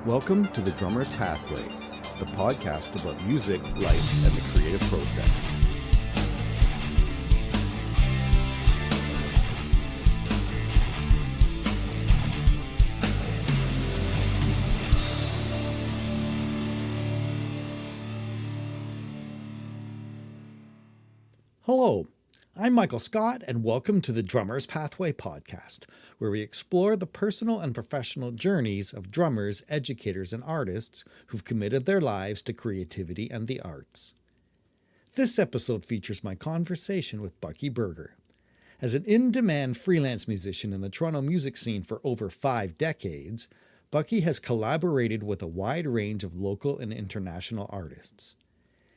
Welcome to The Drummer's Pathway, the podcast about music, life, and the creative process. Hello, I'm Michael Scott, and welcome to the Drummer's Pathway podcast, where we explore the personal and professional journeys of drummers, educators, and artists who've committed their lives to creativity and the arts. This episode features my conversation with Bucky Berger. As an in-demand freelance musician in the Toronto music scene for over 5 decades, Bucky has collaborated with a wide range of local and international artists.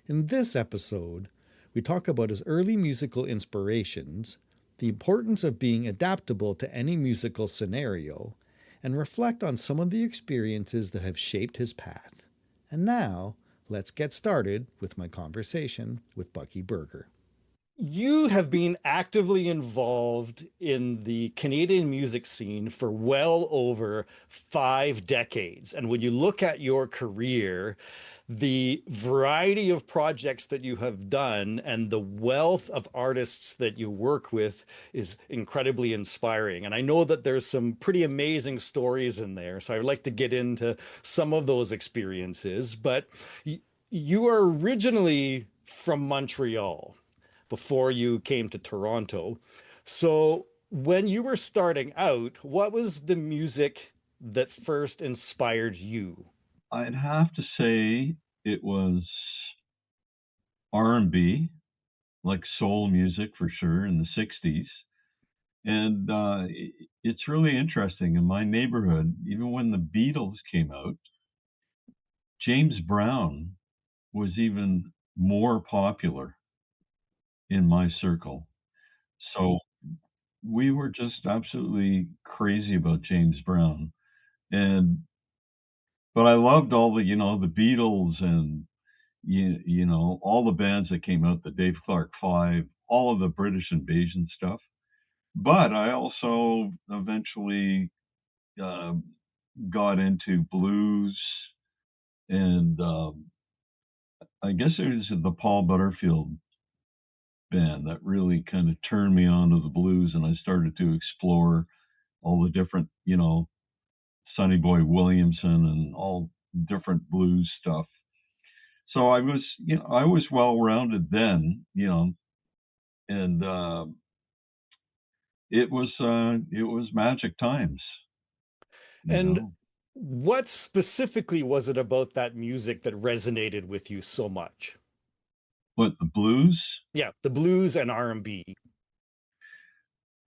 In this episode, we talk about his early musical inspirations, the importance of being adaptable to any musical scenario, and reflect on some of the experiences that have shaped his path. And now, let's get started with my conversation with Bucky Berger. You have been actively involved in the Canadian music scene for well over 5 decades. And when you look at your career, the variety of projects that you have done and the wealth of artists that you work with is incredibly inspiring. And I know that there's some pretty amazing stories in there. So I would like to get into some of those experiences. But you are originally from Montreal before you came to Toronto. So when you were starting out, what was the music that first inspired you? I'd have to say it was R&B, like soul music for sure in the 60s. And it's really interesting. In my neighborhood, even when the Beatles came out, James Brown was even more popular in my circle. So we were just absolutely crazy about James Brown. But I loved all the Beatles and all the bands that came out, the Dave Clark Five, all of the British Invasion stuff. But I also eventually uh, got into blues, and I guess it was the Paul Butterfield band that really kind of turned me on to the blues, and I started to explore all the different, Sonny Boy Williamson and all different blues stuff. So I was well-rounded then, and it was magic times, you And know. what specifically was it about that music that resonated with you so much? But the blues, Yeah, the blues and R&B.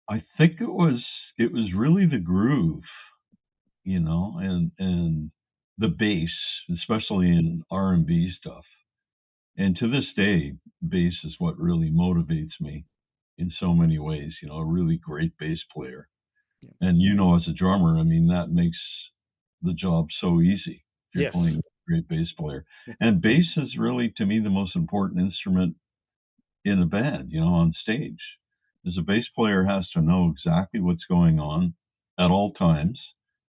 I think it was really the groove, and the bass, especially in R&B stuff. And to this day, bass is what really motivates me in so many ways, a really great bass player. Yeah. And as a drummer, I mean, that makes the job so easy if you're playing Yes. with a great bass player. And bass is really, to me, the most important instrument in a band, on stage. As a bass player has to know exactly what's going on at all times.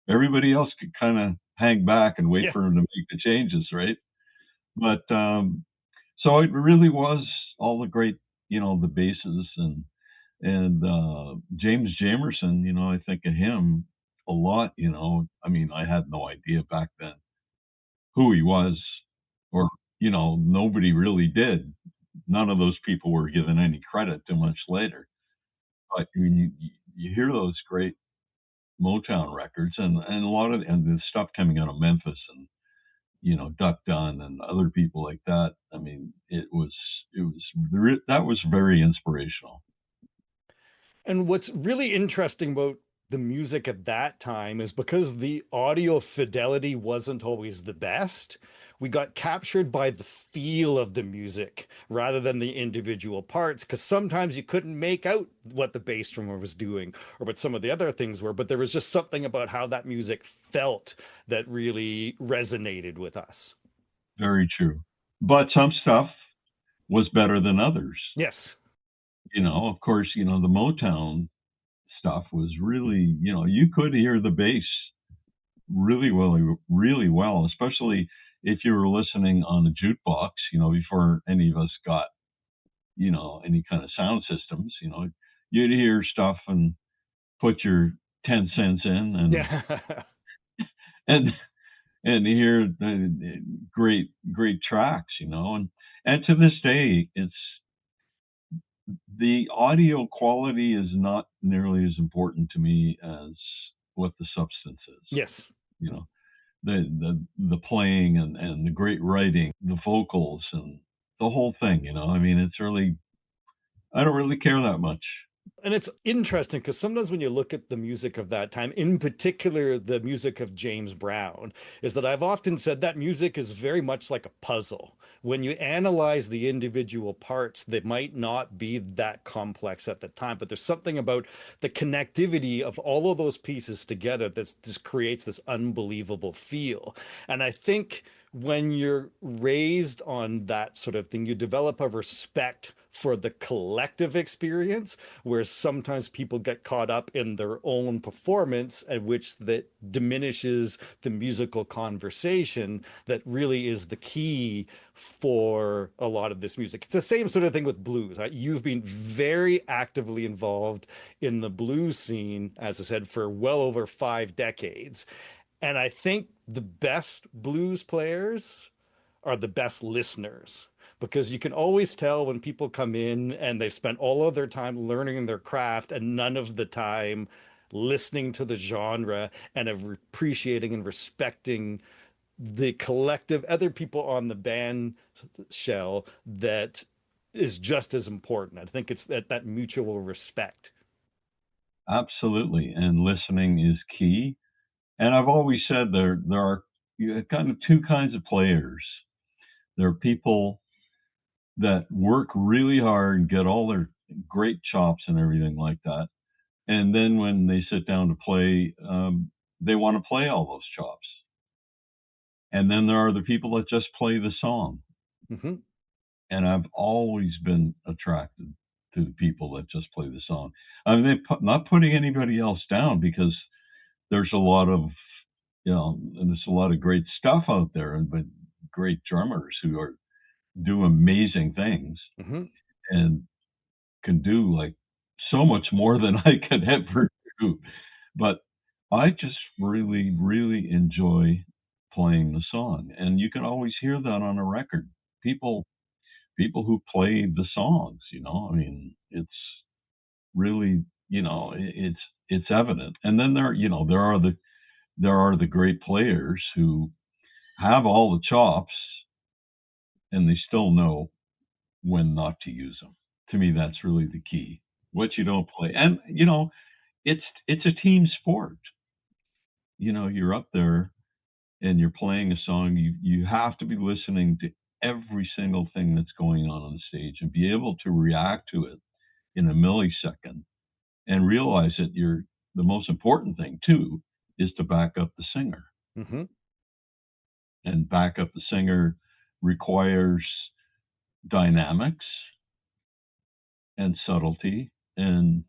Everybody else could kind of hang back and wait Yeah. for him to make the changes, right? But so it really was all the great, the basses and James Jamerson. I think of him a lot. I mean, I had no idea back then who he was, or nobody really did. None of those people were given any credit too much later. But when you hear those great Motown records and a lot of and the stuff coming out of Memphis and Duck Dunn and other people like that. I mean, that was very inspirational. And what's really interesting about the music at that time is because the audio fidelity wasn't always the best, we got captured by the feel of the music rather than the individual parts. Because sometimes you couldn't make out what the bass drummer was doing or what some of the other things were, but there was just something about how that music felt that really resonated with us. Very true. But some stuff was better than others. Yes. Of course, the Motown stuff was really, you could hear the bass really well, especially if you were listening on a jukebox, before any of us got, any kind of sound systems, you'd hear stuff and put your 10 cents in Yeah. and and hear the great tracks, and to this day, the audio quality is not nearly as important to me as what the substance is, Yes. you know, the playing and the great writing, the vocals and the whole thing, I mean, it's really, I don't really care that much. And it's interesting because sometimes when you look at the music of that time, in particular the music of James Brown, is that I've often said that music is very much like a puzzle. When you analyze the individual parts, they might not be that complex at the time, but there's something about the connectivity of all of those pieces together that just creates this unbelievable feel. And I think when you're raised on that sort of thing, you develop a respect for the collective experience, where sometimes people get caught up in their own performance, at which that diminishes the musical conversation that really is the key for a lot of this music. It's the same sort of thing with blues. You've been very actively involved in the blues scene, as I said, for well over 5 decades. And I think the best blues players are the best listeners, because you can always tell when people come in and they've spent all of their time learning their craft and none of the time listening to the genre and of appreciating and respecting the collective other people on the band shell that is just as important. I think it's that mutual respect. Absolutely. And listening is key. And I've always said there are kind of two kinds of players. There are people that work really hard and get all their great chops and everything like that. And then when they sit down to play, they want to play all those chops. And then there are the people that just play the song. Hmm. And I've always been attracted to the people that just play the song. I mean, not putting anybody else down, because there's a lot of, and there's a lot of great stuff out there, and but great drummers who are do amazing things Hmm. and can do like so much more than I could ever do. But I just really, really enjoy playing the song, and you can always hear that on a record. People, people who play the songs, I mean, it's really, it's evident. And then there are the great players who have all the chops and they still know when not to use them. To me, that's really the key. What you don't play, and it's a team sport. You're up there and you're playing a song. You have to be listening to every single thing that's going on the stage and be able to react to it in a millisecond and realize that the most important thing too is to back up the singer, Hmm. and back up the singer requires dynamics and subtlety and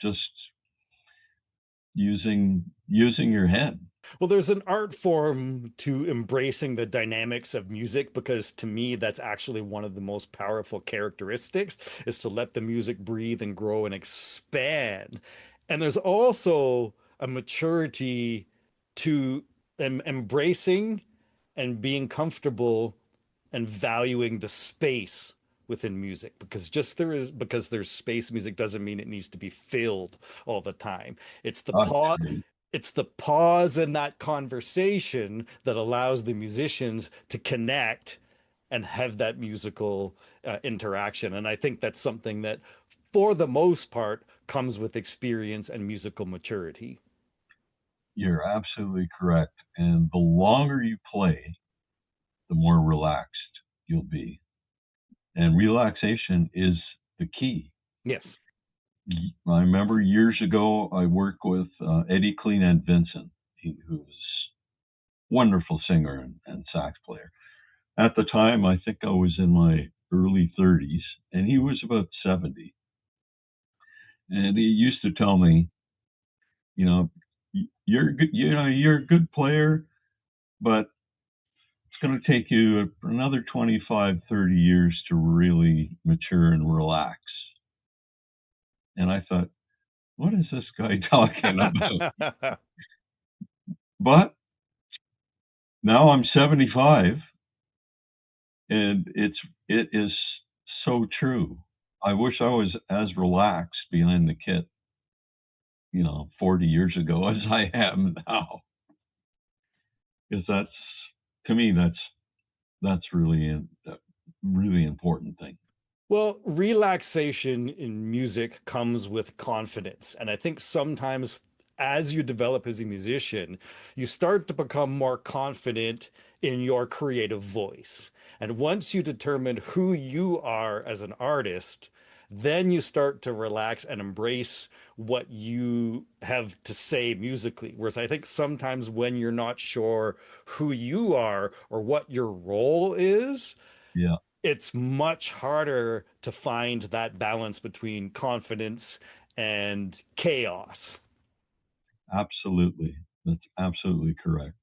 just using your head. Well, there's an art form to embracing the dynamics of music, because to me, that's actually one of the most powerful characteristics, is to let the music breathe and grow and expand. And there's also a maturity to embracing and being comfortable and valuing the space within music, because just there is because there's space music doesn't mean it needs to be filled all the time. It's the pause True. it's the pause in that conversation that allows the musicians to connect and have that musical interaction. And I think that's something that, for the most part, comes with experience and musical maturity. You're absolutely correct. And the longer you play, the more relaxed you'll be. And relaxation is the key. Yes. I remember years ago, I worked with Eddie Clean and Vincent, who's a wonderful singer and sax player. At the time, I think I was in my early 30s, and he was about 70. And he used to tell me, you know, you're a good player, but it's going to take you another 25, 30 years to really mature and relax. And I thought, what is this guy talking about? But now I'm 75, and it is so true. I wish I was as relaxed behind the kit, 40 years ago as I am now, because that's, to me, that's really a really important thing. Well, relaxation in music comes with confidence. And I think sometimes as you develop as a musician, you start to become more confident in your creative voice. And once you determine who you are as an artist, then you start to relax and embrace what you have to say musically. Whereas I think sometimes when you're not sure who you are or what your role is, Yeah, it's much harder to find that balance between confidence and chaos. absolutely. That's absolutely correct.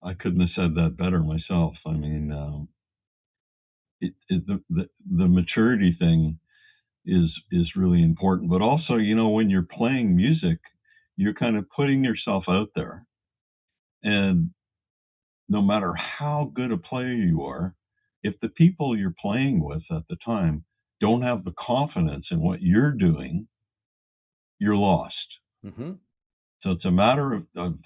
I couldn't have said that better myself. I mean, the maturity thing is really important, but also, when you're playing music, you're kind of putting yourself out there, and no matter how good a player you are, if the people you're playing with at the time don't have the confidence in what you're doing, you're lost. Hmm. So it's a matter of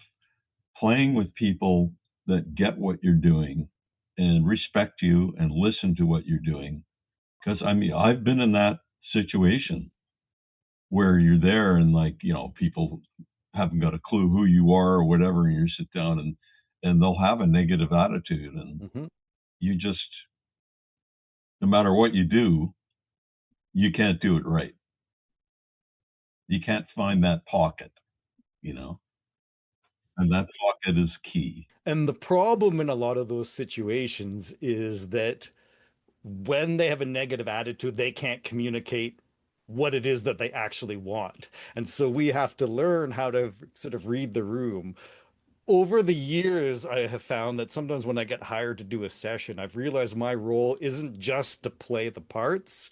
playing with people that get what you're doing and respect you and listen to what you're doing. Because I mean, I've been in that situation where you're there and, like, people haven't got a clue who you are or whatever, and you sit down and they'll have a negative attitude, and Hmm. you just, no matter what you do, you can't do it right. You can't find that pocket, you know, and that pocket is key. And the problem in a lot of those situations is that when they have a negative attitude, they can't communicate what it is that they actually want. And so we have to learn how to sort of read the room. Over the years, I have found that sometimes when I get hired to do a session, I've realized my role isn't just to play the parts,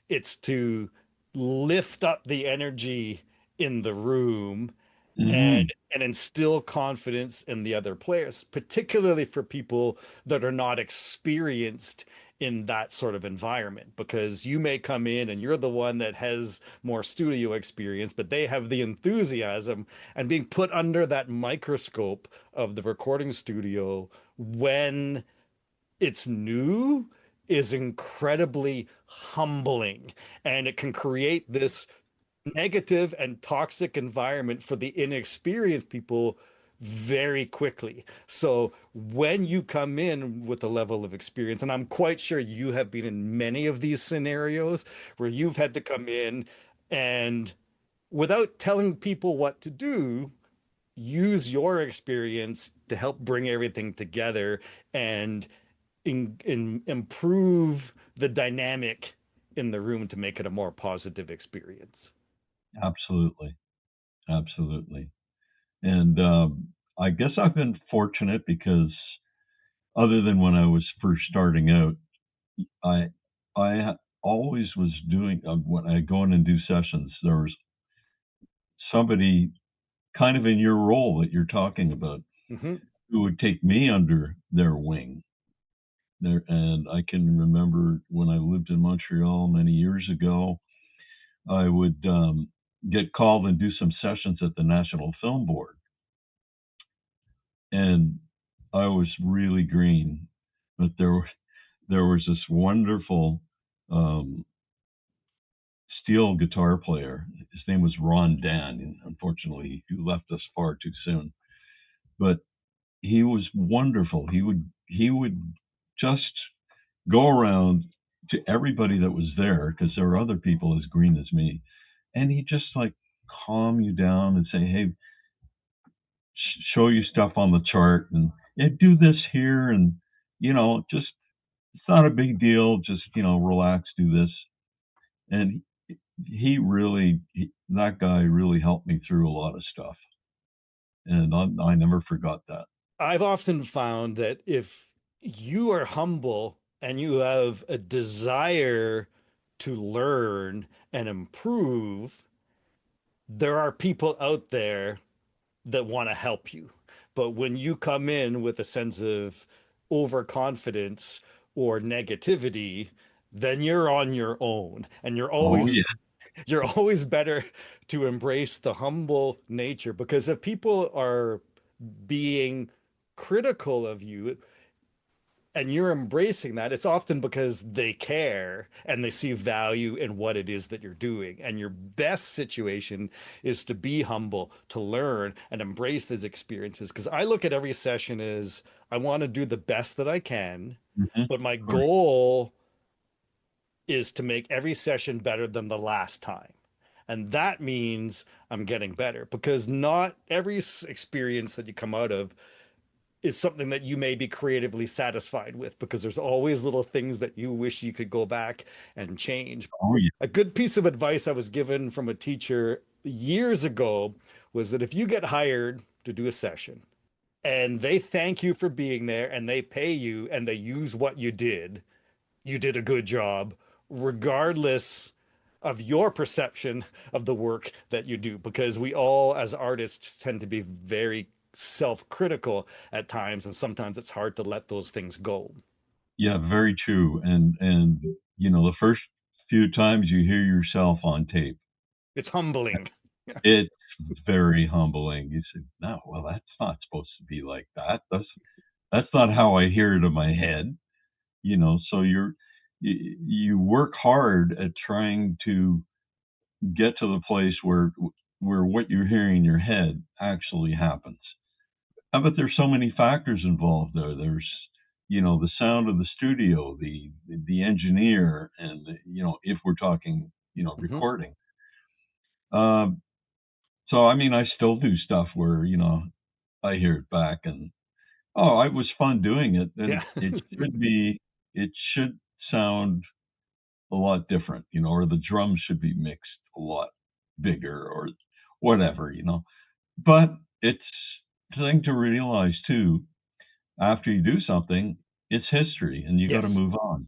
it's to lift up the energy in the room Hmm. and instill confidence in the other players, particularly for people that are not experienced in that sort of environment. Because you may come in and you're the one that has more studio experience, but they have the enthusiasm, and being put under that microscope of the recording studio when it's new is incredibly humbling, and it can create this negative and toxic environment for the inexperienced people very quickly. So when you come in with a level of experience, and I'm quite sure you have been in many of these scenarios where you've had to come in and without telling people what to do, use your experience to help bring everything together and improve the dynamic in the room to make it a more positive experience. Absolutely, absolutely. And I guess I've been fortunate because, other than when I was first starting out, I I always was doing, when I go in and do sessions, there was somebody kind of in your role that you're talking about Hmm. who would take me under their wing. There, and I can remember when I lived in Montreal many years ago, I would get called and do some sessions at the National Film Board, and I was really green, but there was this wonderful um, steel guitar player. His name was Ron Dan, and unfortunately, he left us far too soon. But he was wonderful. He would just go around to everybody that was there, because there were other people as green as me, and he just, like, calm you down and say, "Hey, show you stuff on the chart, and yeah, do this here, and just, it's not a big deal. Just, relax, do this." And that guy really helped me through a lot of stuff. and I never forgot that. I've often found that if you are humble and you have a desire to learn and improve, there are people out there that want to help you. But when you come in with a sense of overconfidence or negativity, then you're on your own. And Oh yeah, you're always better to embrace the humble nature, because if people are being critical of you and you're embracing that, it's often because they care and they see value in what it is that you're doing. And your best situation is to be humble, to learn and embrace these experiences. Because I look at every session as I want to do the best that I can, but my of course. goal is to make every session better than the last time. And that means I'm getting better, because not every experience that you come out of is something that you may be creatively satisfied with, because there's always little things that you wish you could go back and change. Oh yeah, A good piece of advice I was given from a teacher years ago was that if you get hired to do a session and they thank you for being there and they pay you and they use what you did a good job, regardless of your perception of the work that you do, because we all as artists tend to be very self-critical at times, and sometimes it's hard to let those things go. yeah, very true. And the first few times you hear yourself on tape, It's humbling. it's very humbling. You say, no, well, that's not supposed to be like that. That's not how I hear it in my head. So you work hard at trying to get to the place where what you're hearing in your head actually happens. But there's so many factors involved there. There's the sound of the studio, the engineer, and if we're talking Mhm. recording. Um, so I mean, I still do stuff where I hear it back and oh, it was fun doing it. Then Yeah. it should sound a lot different, or the drums should be mixed a lot bigger or whatever. But it's the thing to realize too, after you do something, it's history and you got to Yes. move on.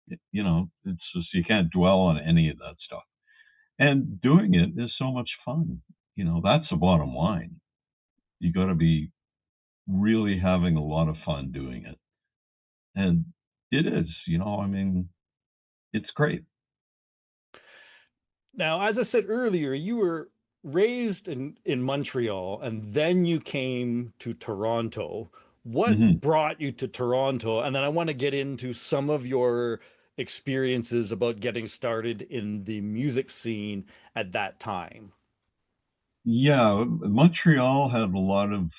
It's just you can't dwell on any of that stuff. And doing it is so much fun. That's the bottom line. You got to be really having a lot of fun doing it. And it is, I mean, it's great. Now, as I said earlier, you were raised in Montreal and then you came to Toronto. What Mhm. brought you to Toronto? And then I want to get into some of your experiences about getting started in the music scene at that time. Yeah, Montreal had a lot of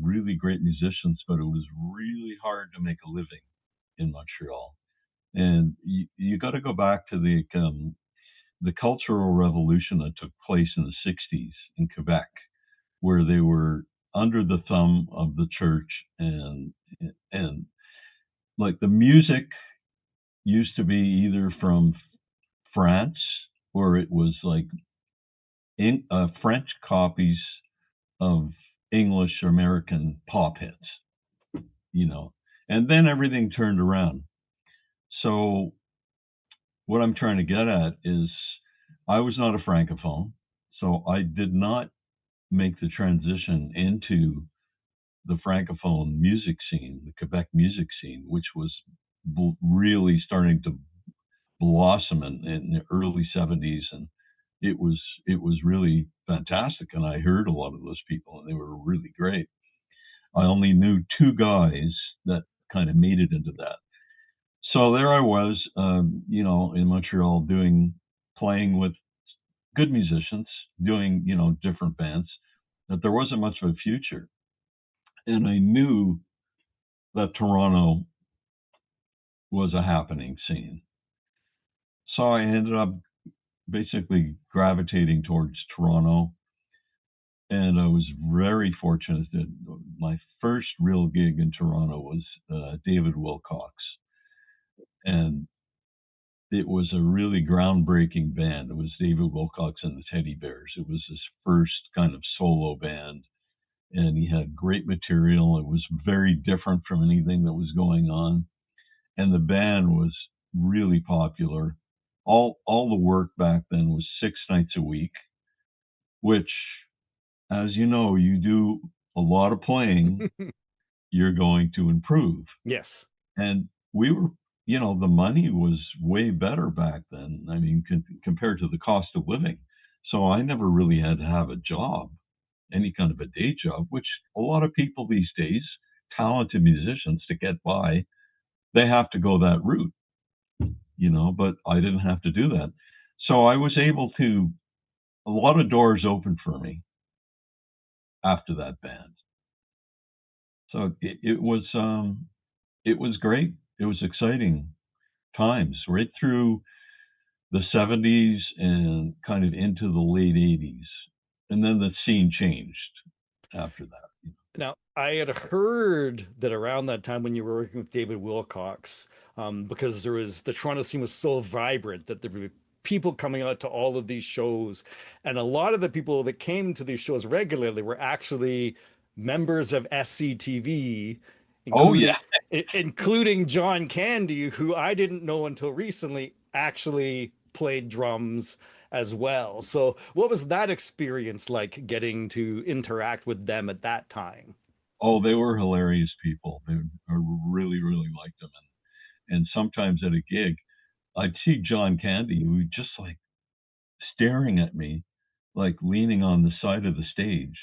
really great musicians, but it was really hard to make a living in Montreal. And you got to go back to the Cultural Revolution that took place in the 60s in Quebec, where they were under the thumb of the church, and like the music used to be either from France or it was like French copies of English or American pop hits, you know, and then everything turned around. So what I'm trying to get at is I was not a francophone, so I did not make the transition into the francophone music scene, the Quebec music scene, which was really starting to blossom in the early 70s, and it was really fantastic. And I heard a lot of those people, and they were really great. I only knew two guys that kind of made it into that. So there I was, in Montreal, playing with good musicians, doing different bands. That there wasn't much of a future, and I knew that Toronto was a happening scene. So I ended up basically gravitating towards Toronto, and I was very fortunate that my first real gig in Toronto was David Wilcox, and it was a really groundbreaking band. It was David Wilcox and the Teddy Bears. It was his first kind of solo band, and he had great material. It was very different from anything that was going on, and the band was really popular. All the work back then was 6 nights a week, which, as you know, you do a lot of playing, you're going to improve. Yes. And we were, the money was way better back then. I mean, compared to the cost of living. So I never really had to have a job, any kind of a day job, which a lot of people these days, talented musicians, to get by, they have to go that route, but I didn't have to do that. So I was able to, a lot of doors opened for me after that band. So it was great. It was exciting times right through the 70s and kind of into the late 80s. And then the scene changed after that. Now, I had heard that around that time when you were working with David Wilcox, because the Toronto scene was so vibrant that there were people coming out to all of these shows. And a lot of the people that came to these shows regularly were actually members of SCTV, Oh, yeah. including John Candy, who I didn't know until recently actually played drums as well. So, what was that experience like getting to interact with them at that time? Oh, they were hilarious people. I really, really liked them. And sometimes at a gig, I'd see John Candy, who was just like staring at me, like leaning on the side of the stage.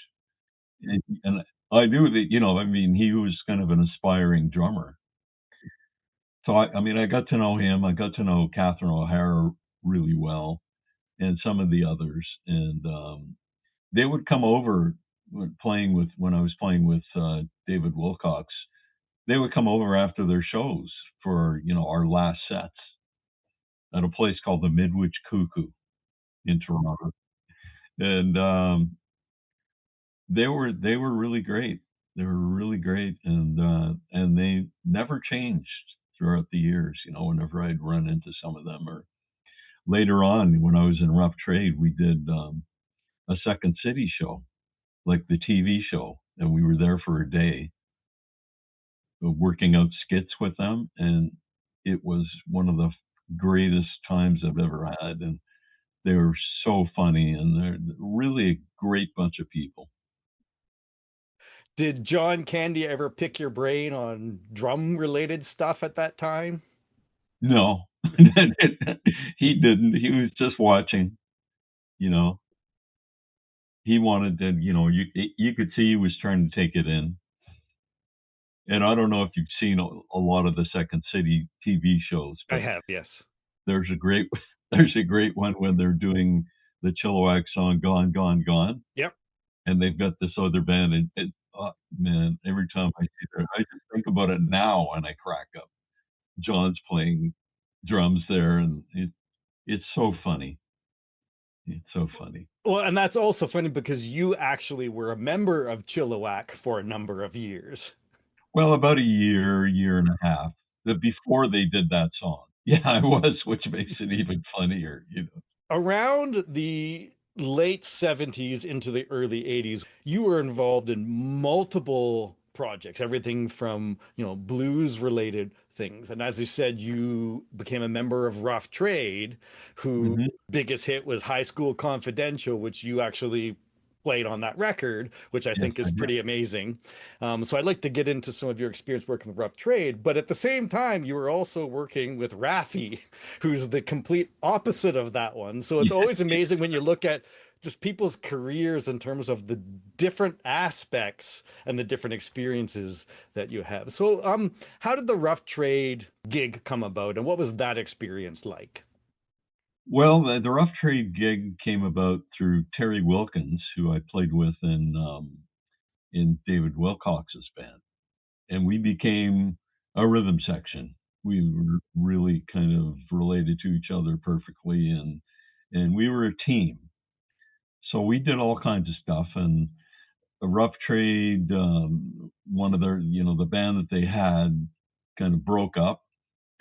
And I knew that, I mean, he was kind of an aspiring drummer. So I mean, I got to know him. I got to know Catherine O'Hara really well, and some of the others. And they would come over when I was playing with David Wilcox. They would come over after their shows for our last sets at a place called the Midwich Cuckoo in Toronto, and they were really great. They were really great, and they never changed throughout the years. Whenever I'd run into some of them, or later on when I was in Rough Trade, we did a Second City show, like the TV show, and we were there for a day working out skits with them, and it was one of the greatest times I've ever had. And they were so funny, and they're really a great bunch of people. Did John Candy ever pick your brain on drum related stuff at that time? No, he didn't. He was just watching. You know, he wanted to. You could see he was trying to take it in. And I don't know if you've seen a lot of the Second City TV shows, I but have, yes. there's a great there's a great one when they're doing the Chilliwack song "Gone, Gone, Gone," Yep. and they've got this other band, and man, every time I see that, I just think about it now and I crack up. John's playing drums there, and it's so funny. It's so funny. Well, and that's also funny because you actually were a member of Chilliwack for a number of years. Well, about a year and a half before they did that song. Yeah, I was, which makes it even funnier. Around the late 70s into the early 80s, you were involved in multiple projects, everything from, blues related things. And as you said, you became a member of Rough Trade, who Mhm. biggest hit was High School Confidential, which you actually played on that record, which I Yes, think I is did. pretty amazing. So I'd like to get into some of your experience working with Rough Trade, but at the same time, you were also working with Raffi, who's the complete opposite of that one. So it's Yeah. always amazing when you look at just people's careers in terms of the different aspects and the different experiences that you have. So, how did the Rough Trade gig come about, and what was that experience like? Well, the Rough Trade gig came about through Terry Wilkins, who I played with in David Wilcox's band, and we became a rhythm section. We were really kind of related to each other perfectly, and we were a team. So we did all kinds of stuff, and the Rough Trade, one of their, the band that they had kind of broke up,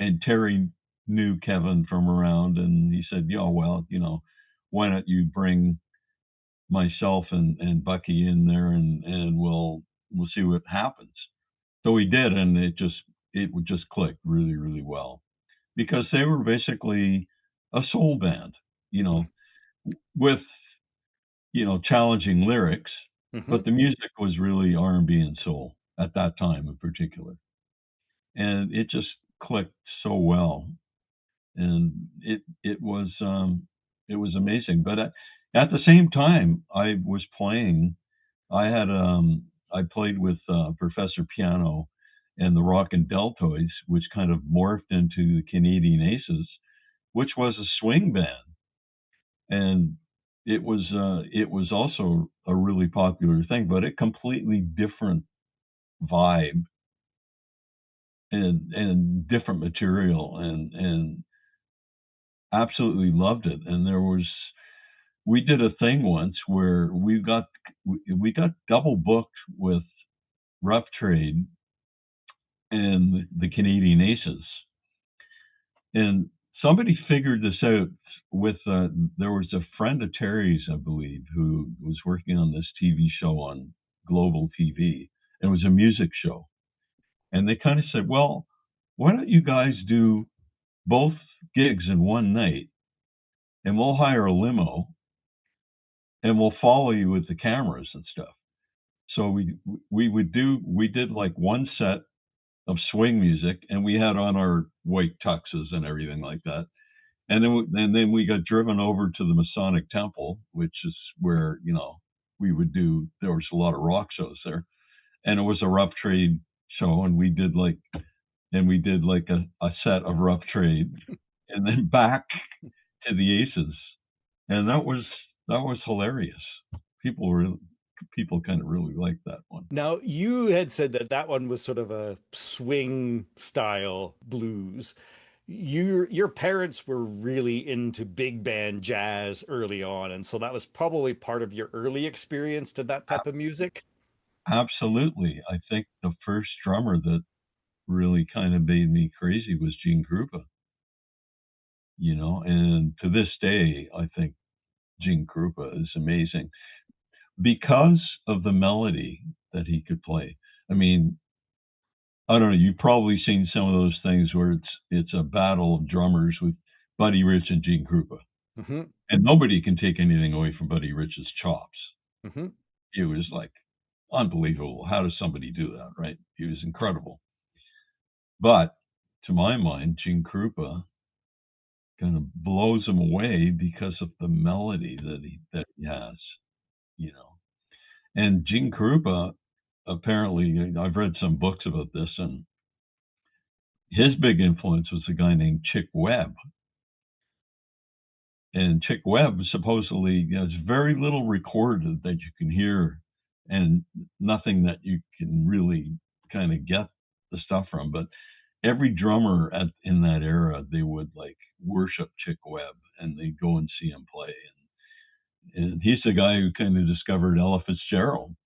and Terry knew Kevin from around, and he said, "Yeah, well, why don't you bring myself and Bucky in there, and we'll see what happens. So we did, and it would just click really, really well because they were basically a soul band, you know, with, challenging lyrics, Mm-hmm. but the music was really R&B and soul at that time in particular. And it just clicked so well. And it was amazing. But at the same time, I had I played with Professor Piano and the Rock and Deltoids, which kind of morphed into the Canadian Aces, which was a swing band, and it was also a really popular thing, but a completely different vibe and different material, and absolutely loved it. And we did a thing once where we got double booked with Rough Trade and the Canadian Aces. And somebody figured this out with there was a friend of Terry's, I believe, who was working on this TV show on Global TV. It was a music show. And they kind of said, well, why don't you guys do both gigs in one night, and we'll hire a limo and we'll follow you with the cameras and stuff. So we did like one set of swing music, and we had on our white tuxes and everything like that. And then we got driven over to the Masonic Temple, which is where, we would do. There was a lot of rock shows there, and it was a Rough Trade show, and we did like a set of Rough Trade, and then back to the Aces, and that was hilarious. People really People kind of really liked that one. Now, you had said that that one was sort of a swing style blues. Your parents were really into big band jazz early on, and so that was probably part of your early experience to that type of music. Absolutely, I think the first drummer that really kind of made me crazy was Gene Krupa. And to this day, I think Gene Krupa is amazing because of the melody that he could play. I mean, I don't know. You've probably seen some of those things where it's a battle of drummers with Buddy Rich and Gene Krupa, Hmm. and nobody can take anything away from Buddy Rich's chops. Hmm. It was like unbelievable. How does somebody do that, right? He was incredible. But to my mind, Gene Krupa kind of blows him away because of the melody that he has, you know. And Gene Krupa, apparently, I've read some books about this, and his big influence was a guy named Chick Webb. And Chick Webb supposedly has very little recorded that you can hear, and nothing that you can really kind of get the stuff from. But every drummer in that era, they would like worship Chick Webb, and they'd go and see him play. And he's the guy who kind of discovered Ella Fitzgerald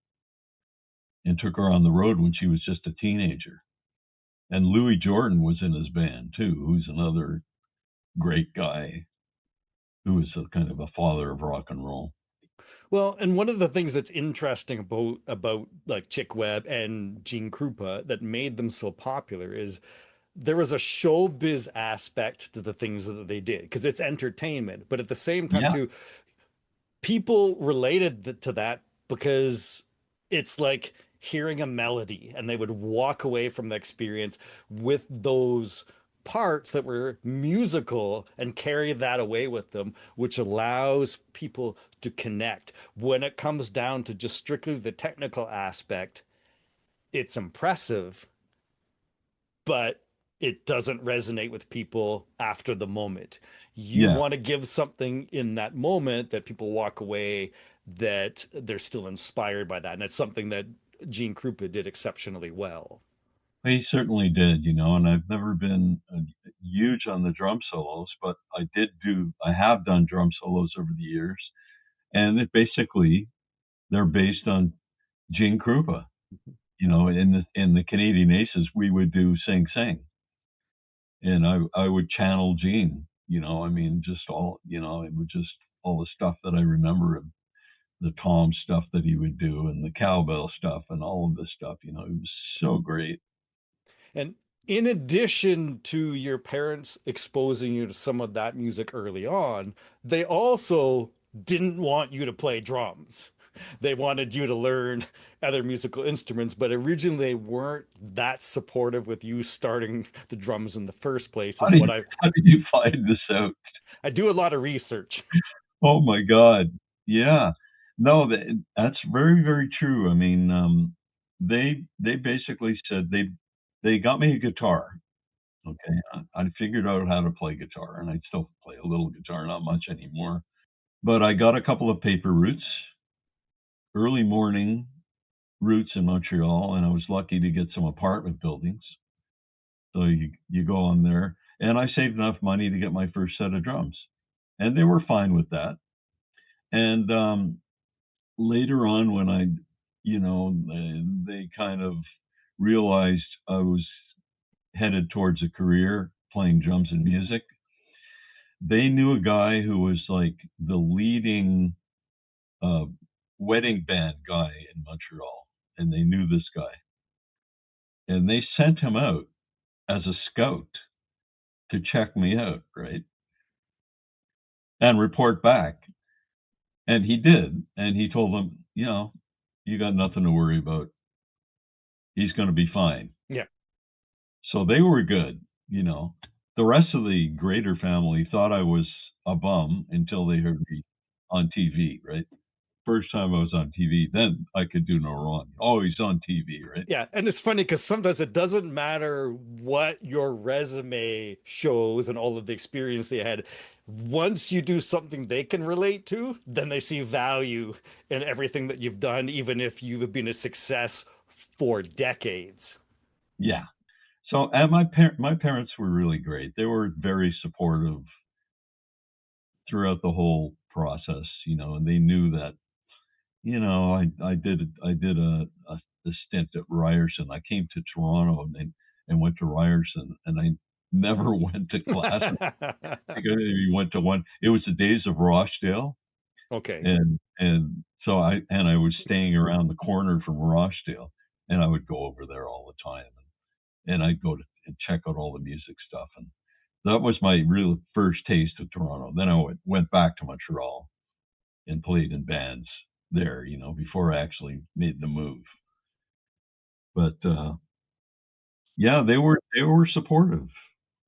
and took her on the road when she was just a teenager. And Louis Jordan was in his band too, who's another great guy who was a kind of a father of rock and roll. Well, and one of the things that's interesting about like Chick Webb and Gene Krupa that made them so popular is there was a showbiz aspect to the things that they did because it's entertainment, but at the same time Yeah, too, people related to that because it's like hearing a melody and they would walk away from the experience with those parts that were musical and carry that away with them, which allows people to connect. When it comes down to just strictly the technical aspect, it's impressive, but it doesn't resonate with people after the moment. You yeah. want to give something in that moment that people walk away that they're still inspired by that. And it's something that Gene Krupa did exceptionally well. He certainly did, and I've never been huge on the drum solos, but I have done drum solos over the years, and they're based on Gene Krupa. In the Canadian Aces, we would do Sing Sing, and I would channel Gene. I mean, just all, it was just all the stuff that I remember the tom stuff that he would do and the cowbell stuff and all of this stuff. You know, it was so great. And in addition to your parents exposing you to some of that music early on, they also didn't want you to play drums. They wanted you to learn other musical instruments, but originally they weren't that supportive with you starting the drums in the first place, How is did what how did you find this out? I do a lot of research. Oh my God. Yeah. No, that's very, very true. I mean, they basically said they got me a guitar. Okay. I figured out how to play guitar, and I still play a little guitar, not much anymore. But I got a couple of paper routes, early morning routes in Montreal, and I was lucky to get some apartment buildings. So you go on there, and I saved enough money to get my first set of drums, and they were fine with that. And later on, when I, you know, they kind of realized I was headed towards a career playing drums and music, they knew a guy who was like the leading uh, wedding band guy in Montreal, and they knew this guy, and they sent him out as a scout to check me out, right, and report back. And he did, and he told them, you know, you got nothing to worry about. He's going to be fine. Yeah. So they were good, you know. The rest of the Grader family thought I was a bum until they heard me on TV, right? First time I was on TV, then I could do no wrong. Oh, he's on TV, right? Yeah, and it's funny because sometimes it doesn't matter what your resume shows and all of the experience they had. Once you do something they can relate to, then they see value in everything that you've done, even if you've been a success for decades. Yeah. So, and my parents were really great. They were very supportive throughout the whole process, you know, and they knew that, you know, I did a stint at Ryerson. I came to Toronto and went to Ryerson, and I never went to classes. I think I maybe went to one. It was the days of Rochdale, Okay. and so I was staying around the corner from Rochdale, and I would go over there all the time, and I'd go to and check out all the music stuff, and that was my real first taste of Toronto. Then I went back to Montreal and played in bands there, you know, before I actually made the move. But yeah, they were supportive,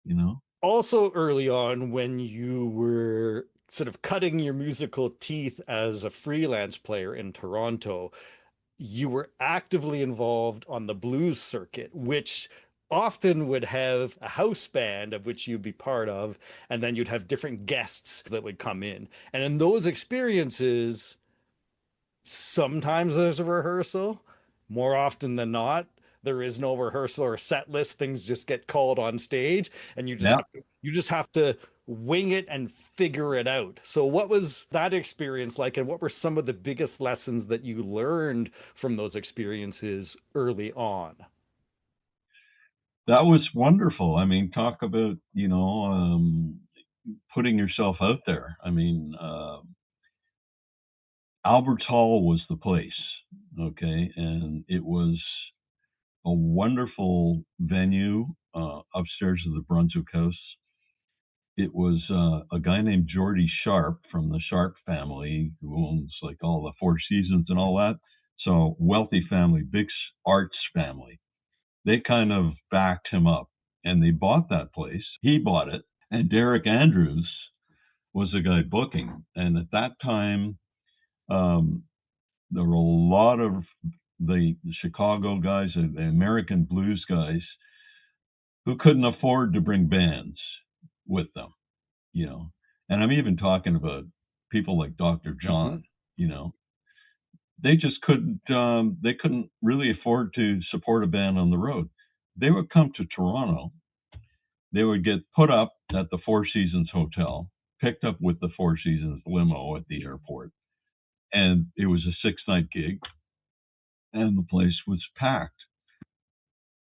you know. Also, early on, when you were sort of cutting your musical teeth as a freelance player in Toronto, you were actively involved on the blues circuit, which often would have a house band of which you'd be part of, and then you'd have different guests that would come in. And in those experiences, sometimes there's a rehearsal. More often than not, there is no rehearsal or set list. Things just get called on stage, and Yeah, you just have to wing it and figure it out. So what was that experience like, and what were some of the biggest lessons that you learned from those experiences early on? that was wonderful. I mean, talk about, you know, putting yourself out there. I mean, Albert's Hall was the place, okay, and it was a wonderful venue upstairs of the Brunswick House. It was a guy named Geordie Sharp from the Sharp family who owns like all the Four Seasons and all that. So wealthy family, big arts family. They kind of backed him up, and they bought that place. He bought it, and Derek Andrews was the guy booking. And at that time, um, there were a lot of the Chicago guys, the American blues guys, who couldn't afford to bring bands with them, you know. And I'm even talking about people like Dr. Hmm. John, you know. They just couldn't. They couldn't really afford to support a band on the road. They would come to Toronto. They would get put up at the Four Seasons Hotel, picked up with the Four Seasons limo at the airport, and it was a 6 night gig, and the place was packed.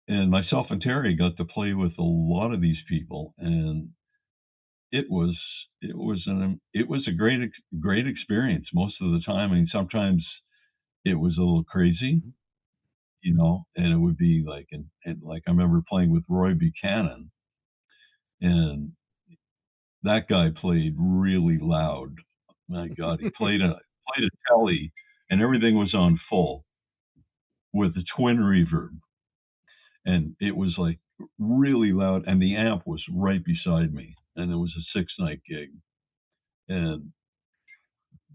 And myself and Terry got to play with a lot of these people, and it was it was a great experience most of the time. I mean, sometimes it was a little crazy, Mhm. and it would be like and like I remember playing with Roy Buchanan, and that guy played really loud. My God, he played a telly, and everything was on full with the twin reverb, and it was like really loud, and the amp was right beside me, and it was a 6 night gig, and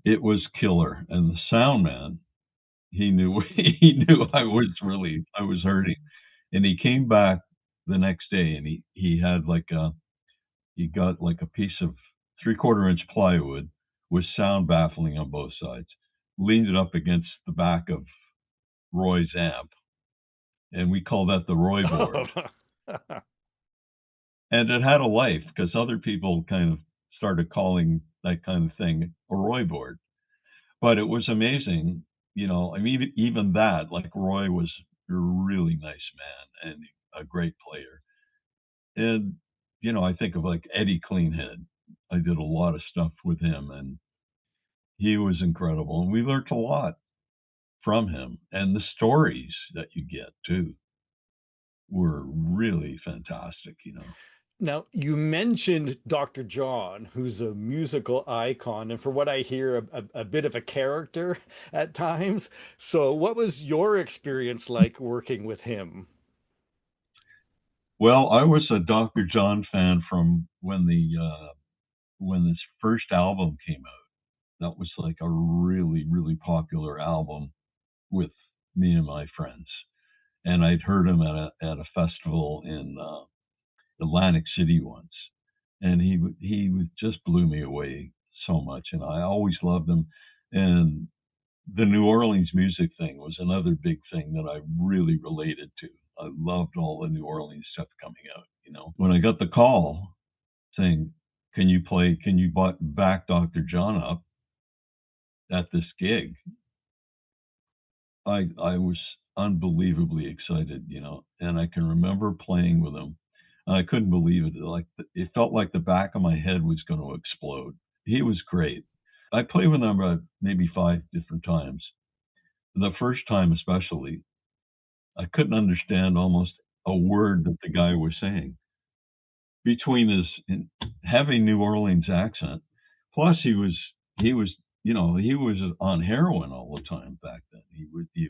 it was killer. And the sound man, he knew he knew I was hurting, and he came back the next day, and he got like a piece of 3/4 inch plywood with sound baffling on both sides, leaned it up against the back of Roy's amp, and we call that the Roy board. Oh. And it had a life because other people kind of started calling that kind of thing a Roy board. But it was amazing, I mean, even that, like Roy was a really nice man and a great player. And, I think of like Eddie Cleanhead. I did a lot of stuff with him, and he was incredible. And we learned a lot from him. And the stories that you get too were really fantastic. Now, you mentioned Dr. John, who's a musical icon, and for what I hear, a bit of a character at times. So, what was your experience like working with him? Well, I was a Dr. John fan from when this first album came out. That was like a really, really popular album with me and my friends. And I'd heard him at a festival in Atlantic City once, and just blew me away so much. And I always loved him. And the New Orleans music thing was another big thing that I really related to. I loved all the New Orleans stuff coming out. When I got the call saying, can you back Dr. John up at this gig? I was unbelievably excited, and I can remember playing with him. I couldn't believe it. Like it felt like the back of my head was going to explode. He was great. I played with him maybe 5 different times. The first time, especially, I couldn't understand almost a word that the guy was saying between his heavy New Orleans accent. Plus, he was on heroin all the time back then. He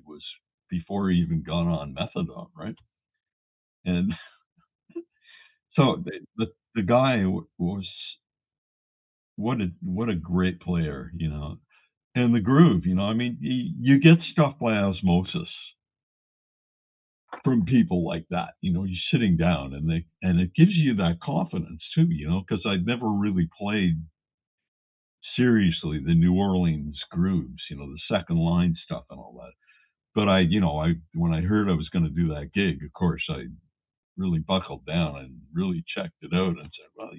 was before he even got on methadone, right? And so the guy was what a great player. And the groove. I mean, you get stuff by osmosis from people like that. You're sitting down and it gives you that confidence too. Because I'd never really played seriously the New Orleans grooves, the second line stuff and all that. But I when I heard I was going to do that gig, of course, I really buckled down and really checked it out and said, well,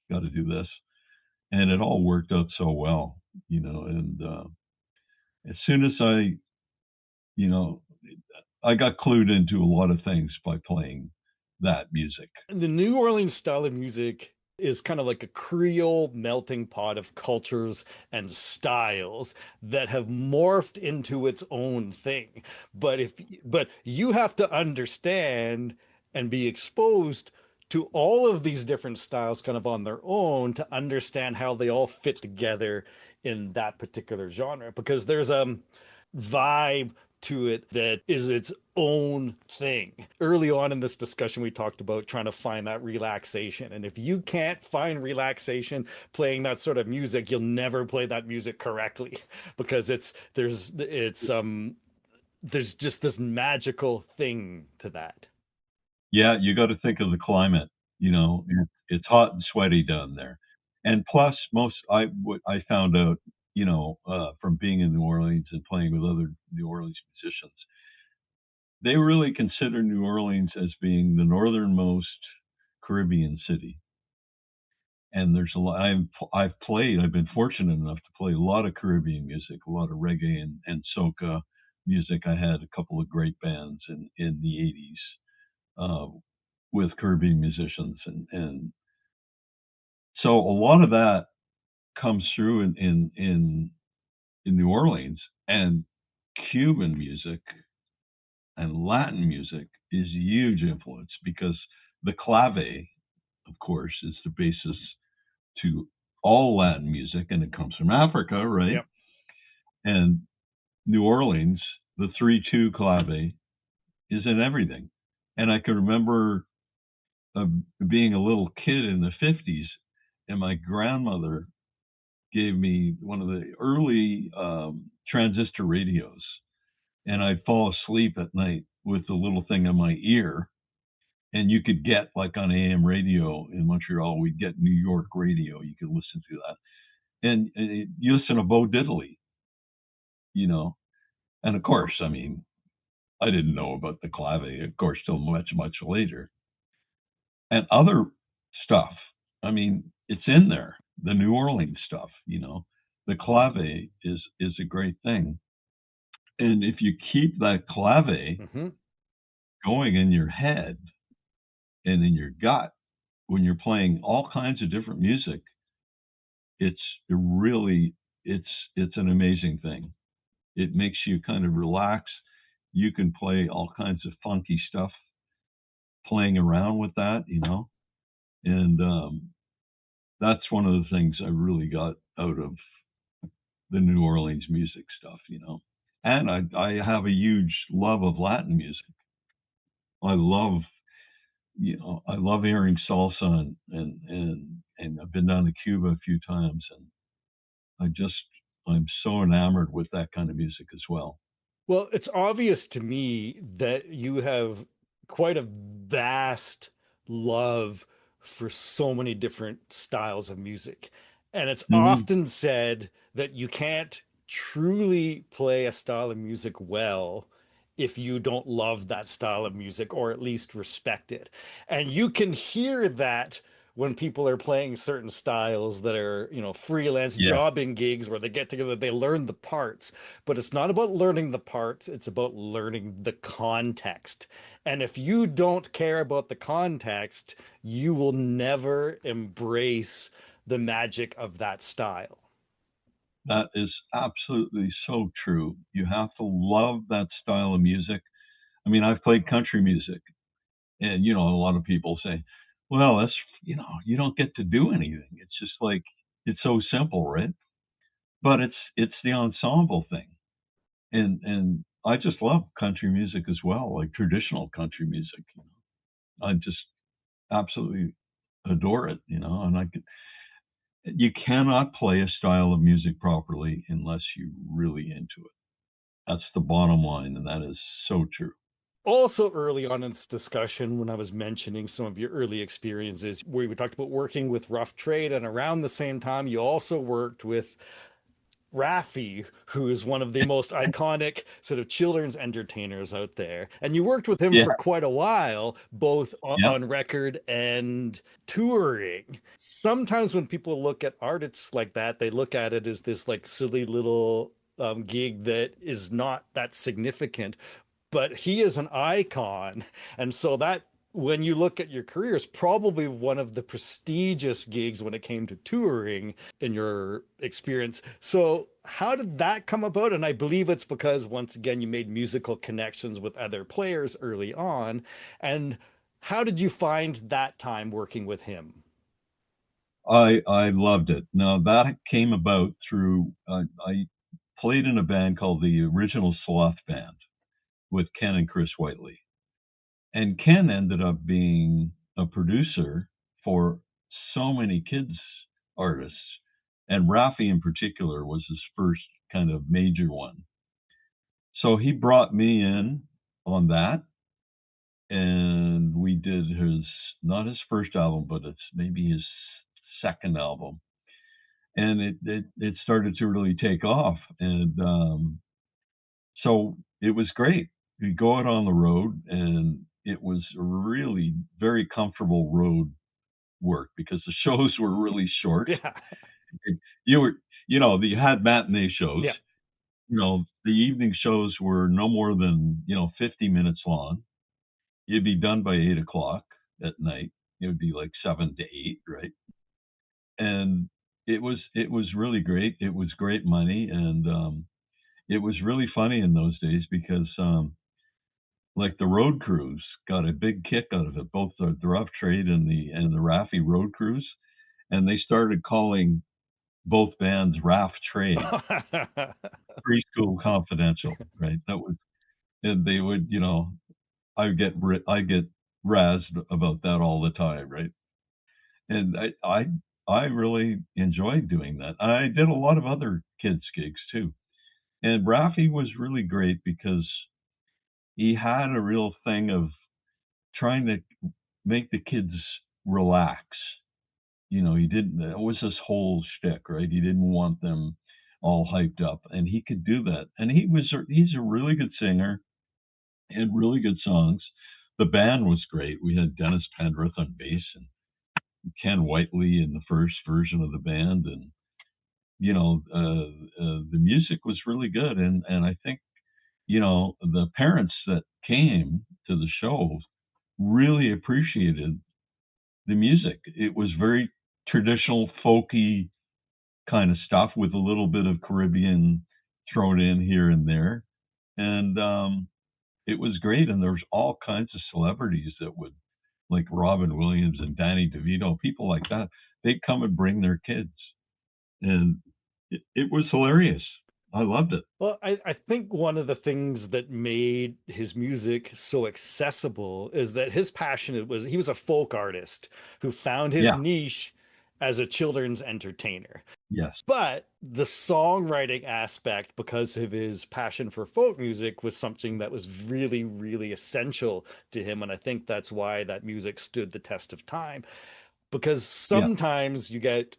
got to do this, and it all worked out so well. And as soon as you know, I got clued into a lot of things by playing that music. The New Orleans style of music is kind of like a Creole melting pot of cultures and styles that have morphed into its own thing. But you have to understand and be exposed to all of these different styles kind of on their own to understand how they all fit together in that particular genre because there's vibe to it that is its own thing. Early on in this discussion, we talked about trying to find that relaxation. And if you can't find relaxation playing that sort of music, you'll never play that music correctly because there's just this magical thing to that. Yeah, you got to think of the climate. It's hot and sweaty down there, and plus, what I found out, from being in New Orleans and playing with other New Orleans musicians, they really consider New Orleans as being the northernmost Caribbean city. And there's a lot. I've been fortunate enough to play a lot of Caribbean music, a lot of reggae and soca music. I had a couple of great bands in the '80s uh, with Caribbean musicians, and So a lot of that comes through in New Orleans, and Cuban music and Latin music is a huge influence because the clave, of course, is the basis to all Latin music, and it comes from Africa, right? Yep. And New Orleans, the 3/2 clave is in everything. And I can remember uh, being a little kid in the 50s, and my grandmother gave me one of the early transistor radios, and I'd fall asleep at night with the little thing in my ear. And you could get, like, on AM radio in Montreal, we'd get New York radio. You could listen to that, and you listen to Bo Diddley, you know. And of course, I mean, I didn't know about the clave, of course, till much, much later. And other stuff, I mean, it's in there. The New Orleans stuff, the clave is a great thing. And if you keep that clave Hmm. going in your head and in your gut when you're playing all kinds of different music, it's really it's it's an amazing thing. It makes you kind of relax. You can play all kinds of funky stuff playing around with that. And that's one of the things I really got out of the New Orleans music stuff. And I have a huge love of Latin music. I love I love hearing salsa, and I've been down to Cuba a few times, and I just I'm so enamored with that kind of music as well. Well, it's obvious to me that you have quite a vast love for so many different styles of music. And it's Hmm. often said that you can't truly play a style of music well if you don't love that style of music or at least respect it. And you can hear that when people are playing certain styles that are, freelance Yeah, jobbing gigs where they get together, they learn the parts, but it's not about learning the parts, it's about learning the context. And if you don't care about the context, you will never embrace the magic of that style. that is absolutely so true. You have to love that style of music. I mean, I've played country music, and a lot of people say, "Well, that's you don't get to do anything. It's just like it's so simple, right?" But it's the ensemble thing, and I just love country music as well, like traditional country music. I just absolutely adore it, and you cannot play a style of music properly unless you're really into it. That's the bottom line, and that is so true. Also, early on in this discussion, when I was mentioning some of your early experiences, where we talked about working with rough trade, and around the same time, you also worked with Raffi, who is one of the most iconic sort of children's entertainers out there. And you worked with him Yeah, for quite a while, both yeah, on record and touring. Sometimes when people look at artists like that, they look at it as this like silly little gig that is not that significant, but he is an icon. And so that when you look at your career is probably one of the prestigious gigs when it came to touring in your experience. So how did that come about? And I believe it's because once again you made musical connections with other players early on. And how did you find that time working with him? I loved it. Now that came about through I played in a band called the Original Sloth Band with Ken and Chris Whiteley, and Ken ended up being a producer for so many kids artists, and Rafi in particular was his first kind of major one. So he brought me in on that, and we did his not his first album, but it's maybe his second album, and it started to really take off, and so it was great. We go out on the road, and it was really very comfortable road work because the shows were really short. Yeah. You were, you had matinee shows. Yeah. The evening shows were no more than 50 minutes long. You'd be done by 8 o'clock at night. It would be like 7 to 8, right? and it was really great. It was great money, and it was really funny in those days because like the road crews got a big kick out of it, both the rough trade and the Raffi road crews, and they started calling both bands Raff Trade, Preschool Confidential, right? That was, and they would, I get razzed about that all the time, right? And I really enjoyed doing that. I did a lot of other kids gigs too. And Raffi was really great because he had a real thing of trying to make the kids relax. He didn't, it was his whole shtick, right? He didn't want them all hyped up, and he could do that. And he's a really good singer and really good songs. The band was great. We had Dennis Pendrith on bass and Ken Whiteley in the first version of the band, and the music was really good. And I think the parents that came to the show really appreciated the music. It was very traditional, folky kind of stuff with a little bit of Caribbean thrown in here and there. And it was great. And there was all kinds of celebrities that would, like Robin Williams and Danny DeVito, people like that. They'd come and bring their kids. And it was hilarious. I loved it. Well, I think one of the things that made his music so accessible is that his passion was he was a folk artist who found his Yeah. niche as a children's entertainer. Yes. But the songwriting aspect, because of his passion for folk music, was something that was really, really essential to him. And I think that's why that music stood the test of time. Because Yeah. sometimes you get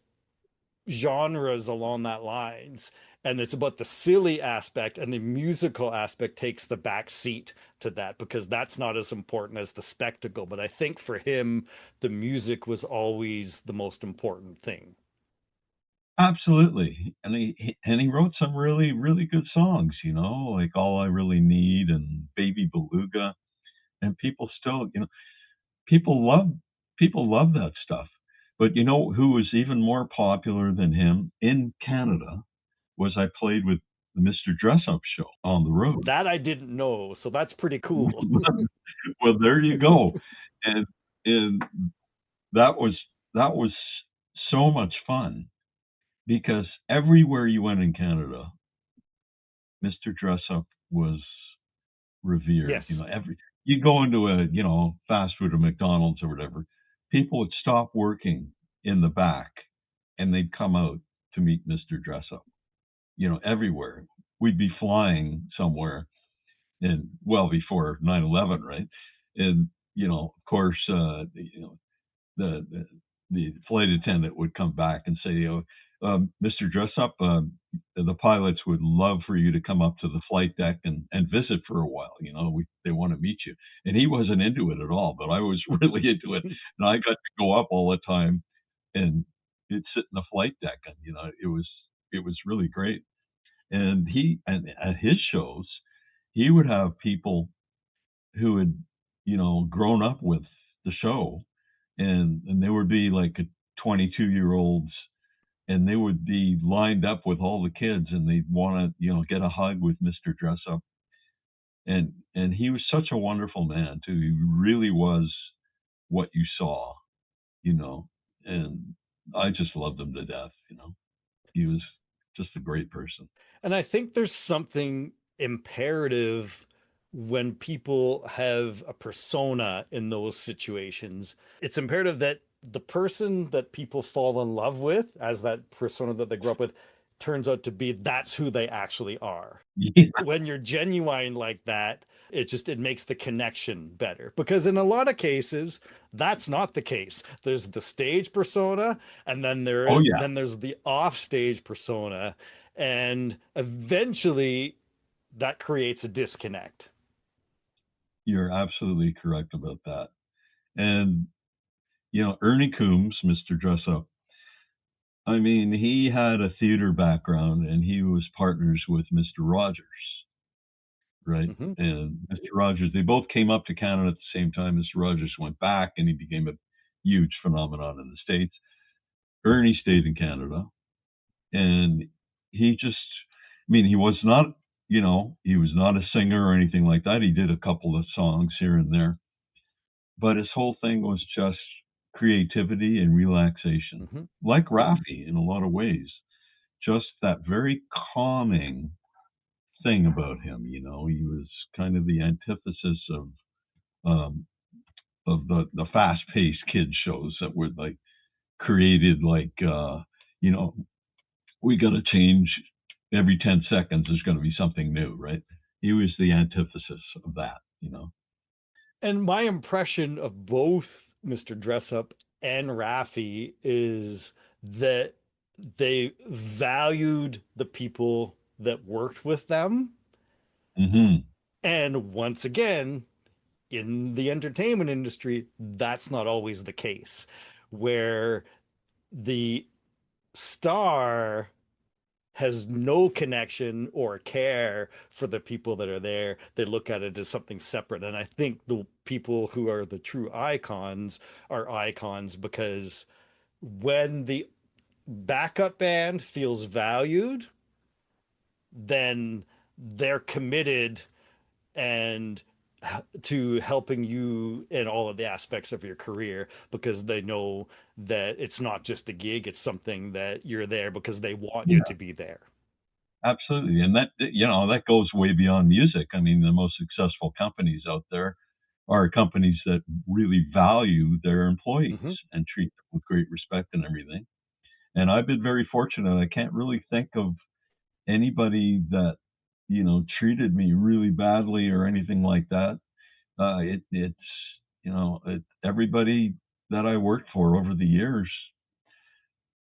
genres along that lines, and it's about the silly aspect, and the musical aspect takes the back seat to that because that's not as important as the spectacle. But I think for him, the music was always the most important thing. Absolutely. And he wrote some really, really good songs, like All I Really Need and Baby Beluga. And people still, people love people love that stuff. But you know who was even more popular than him in Canada was I played with the Mr. Dress Up show on the road. That I didn't know, so that's pretty cool. Well, there you go. And and that was that was so much fun because everywhere you went in Canada, Mr. Dress Up was revered. Yes. You go into a, fast food or McDonald's or whatever, people would stop working in the back and they'd come out to meet Mr. Dress Up, everywhere. We'd be flying somewhere and well before 9/11, right? And, of course, the flight attendant would come back and say, "Mr. Dress Up, the pilots would love for you to come up to the flight deck and visit for a while. They want to meet you." And he wasn't into it at all, but I was really into it, and I got to go up all the time and sit in the flight deck, and it was really great. And and at his shows, he would have people who had, grown up with the show, and there would be like a 22-year-olds, and they would be lined up with all the kids, and they'd want to, get a hug with Mr. Dress Up. And he was such a wonderful man too. He really was what you saw, you know, and I just loved him to death. He was just a great person. And I think there's something imperative when people have a persona in those situations. It's imperative that the person that people fall in love with as that persona that they grew up with turns out to be that's who they actually are. Yeah. When you're genuine like that, it makes the connection better, because in a lot of cases that's not the case. There's the stage persona, and Oh yeah, then there's the off stage persona, and eventually that creates a disconnect. you're absolutely correct about that. And Ernie Coombs, Mr. Dress Up, I mean, he had a theater background and he was partners with Mr. Rogers, right? Mm-hmm. And Mr. Rogers, they both came up to Canada at the same time. Mr. Rogers went back and he became a huge phenomenon in the States. Ernie stayed in Canada, and he just, I mean, he was not, he was not a singer or anything like that. He did a couple of songs here and there, but his whole thing was just creativity and relaxation, Hmm. like Raffi in a lot of ways. Just that very calming thing about him. He was kind of the antithesis um, of the fast paced kids shows that were like created like you know we got to change every 10 seconds. There's going to be something new, right? He was the antithesis of that. And my impression of both Mr. Dressup and Raffi is that they valued the people that worked with them. Hmm. And once again, in the entertainment industry, that's not always the case, where the star has no connection or care for the people that are there. They look at it as something separate. And I think the people who are the true icons are icons because when the backup band feels valued, then they're committed and to helping you in all of the aspects of your career because they know that it's not just a gig, it's something that you're there because they want you Yeah, to be there. absolutely. And that goes way beyond music. I mean, the most successful companies out there are companies that really value their employees Hmm. and treat them with great respect and everything. And I've been very fortunate. I can't really think of anybody that treated me really badly or anything like that. Everybody that I worked for over the years,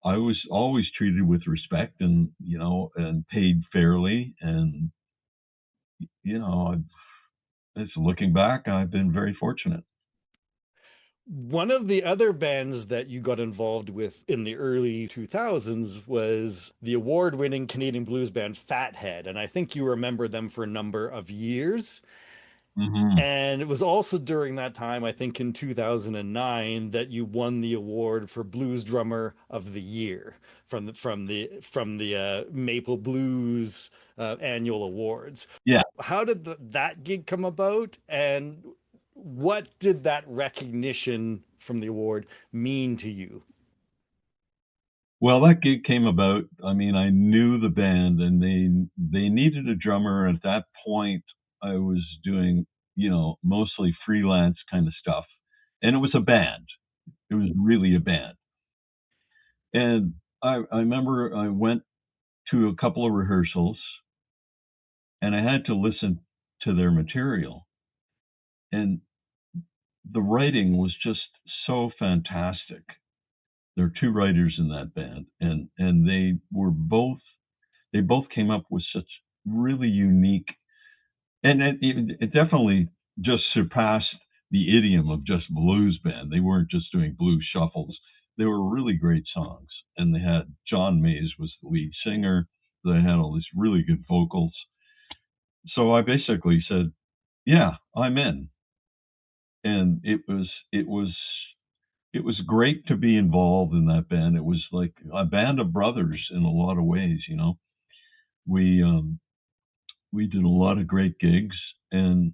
I was always treated with respect and paid fairly. And it's looking back, I've been very fortunate. One of the other bands that you got involved with in the early 2000s was the award-winning Canadian blues band Fathead, and I think you remember them for a number of years. Hmm. And it was also during that time, I think in 2009, that you won the award for Blues Drummer of the Year from the Maple Blues annual awards. Yeah. How did that gig come about, and what did that recognition from the award mean to you? Well, that gig came about. I mean, I knew the band, and they needed a drummer. At that point, I was doing, mostly freelance kind of stuff, and it was a band. It was really a band. And I remember I went to a couple of rehearsals, and I had to listen to their material, and the writing was just so fantastic. There are two writers in that band, and they both came up with such really unique, and it definitely just surpassed the idiom of just blues band. They weren't just doing blues shuffles. They were really great songs, and they had John Mays was the lead singer. They had all these really good vocals. So I basically said, "Yeah, I'm in," and it was great to be involved in that band. It was like a band of brothers in a lot of ways. We we did a lot of great gigs, and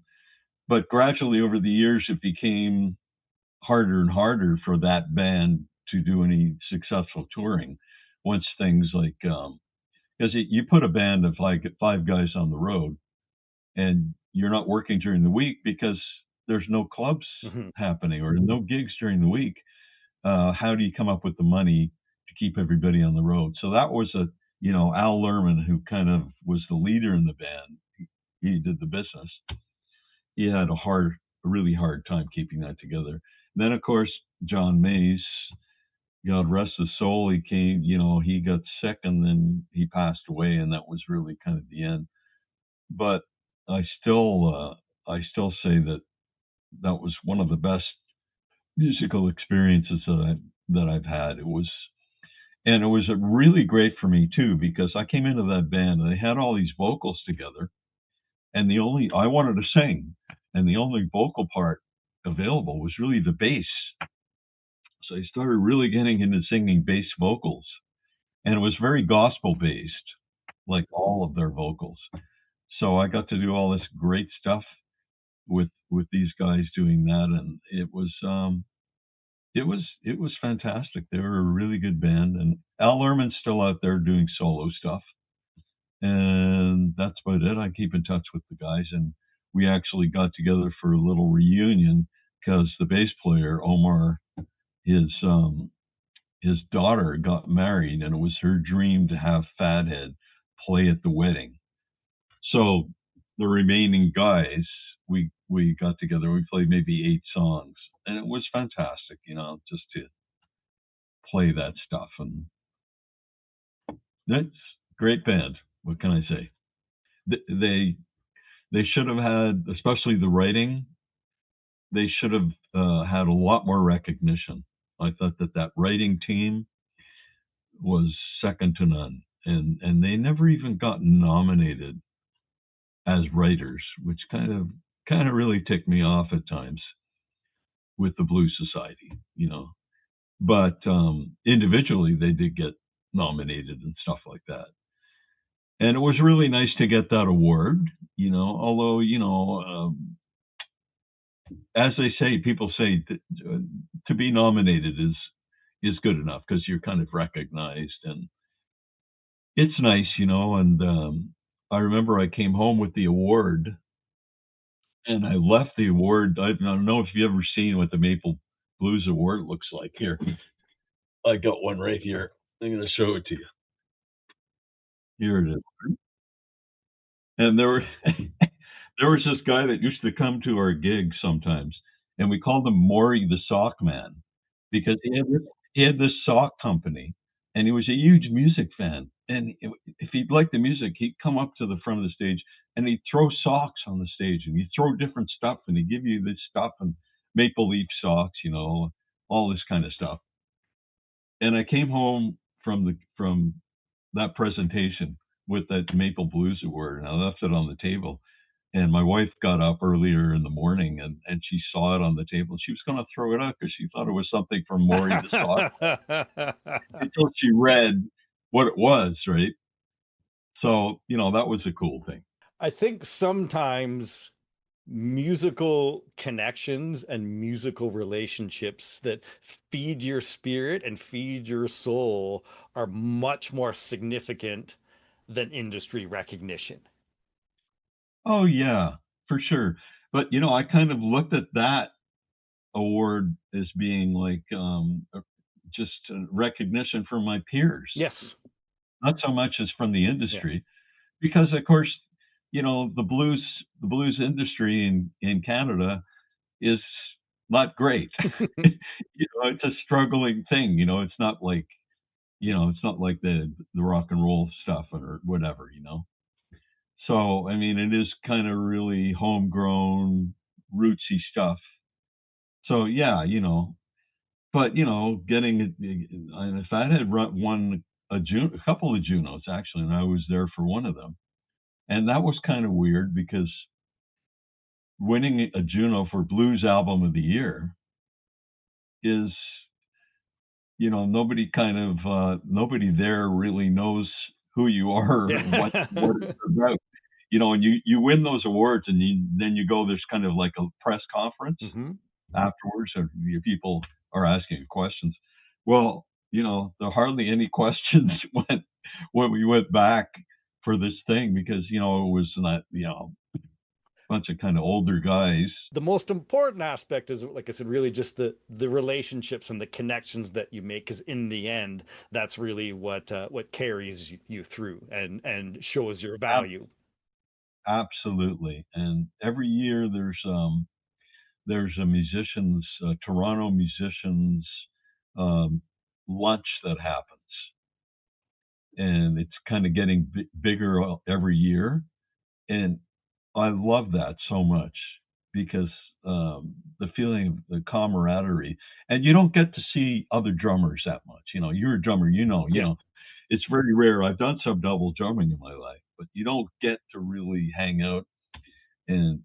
but gradually over the years it became harder and harder for that band to do any successful touring once things like because you put a band of like five guys on the road and you're not working during the week because there's no clubs Mhm. happening or no gigs during the week. How do you come up with the money to keep everybody on the road? So that was Al Lerman, who kind of was the leader in the band. He did the business. He had a really hard time keeping that together. Then, of course, John Mays, God rest his soul, he came, he got sick and then he passed away, and that was really kind of the end. But I still say that that was one of the best musical experiences that I've had. It was really great for me too because I came into that band and they had all these vocals together, and the only I wanted to sing, and the only vocal part available was really the bass. So I started really getting into singing bass vocals, and it was very gospel based, like all of their vocals. So I got to do all this great stuff with these guys doing that, and it was fantastic. They were a really good band, and Al Lerman's still out there doing solo stuff, and that's about it. I keep in touch with the guys, and we actually got together for a little reunion because the bass player Omar, his his daughter got married, and it was her dream to have Fathead play at the wedding. So the remaining guys, we got together. We played maybe 8 songs, and it was fantastic. Just to play that stuff, and that's great band. What can I say? They they should have had, especially the writing. They should have had a lot more recognition. I thought that writing team was second to none, and they never even got nominated as writers, which kind of really ticked me off at times with the Blues Society. But individually, they did get nominated and stuff like that. And it was really nice to get that award. Although as they say, people say to be nominated is good enough because you're kind of recognized, and it's nice. And I remember I came home with the award, and I left the award. I don't know if you've ever seen what the Maple Blues Award looks like. Here, I got one right here. I'm going to show it to you. Here it is. And there was this guy that used to come to our gigs sometimes, and we called him Maury the Sock Man because he had this sock company, and he was a huge music fan. And if he liked the music, he'd come up to the front of the stage and he'd throw socks on the stage, and he'd throw different stuff, and he'd give you this stuff and maple leaf socks, all this kind of stuff. And I came home from that presentation with that Maple Blues Award, and I left it on the table. And my wife got up earlier in the morning, and she saw it on the table. She was going to throw it out because she thought it was something from Maury the Sock until she read what it was, right? So, that was a cool thing. I think sometimes musical connections and musical relationships that feed your spirit and feed your soul are much more significant than industry recognition. Oh, yeah, for sure. But, I kind of looked at that award as being like just a recognition for my peers, Yes. not so much as from the Yeah. industry. Because of course, the blues industry in Canada is not great. It's a struggling thing. It's not like the rock and roll stuff or whatever. So I mean, it is kind of really homegrown, rootsy stuff. So yeah. But getting and if I had won a couple of Junos actually, and I was there for one of them. And that was kind of weird because winning a Juno for Blues Album of the Year is, nobody there really knows who you are or what it's Yeah. about. And you win those awards, and then you go, there's kind of like a press conference Hmm. afterwards, and people are asking you questions. Well, there are hardly any questions when we went back for this thing because, it was not, bunch of kind of older guys. The most important aspect is, like I said, really just the relationships and the connections that you make, because in the end, that's really what carries you through and shows your Ab- value. Absolutely. And every year there's a Toronto musicians um, lunch that happens, and it's kind of getting bigger every year. And I love that so much because the feeling of the camaraderie, and you don't get to see other drummers that much. You're a drummer, Yeah. it's very rare. I've done some double drumming in my life, but you don't get to really hang out and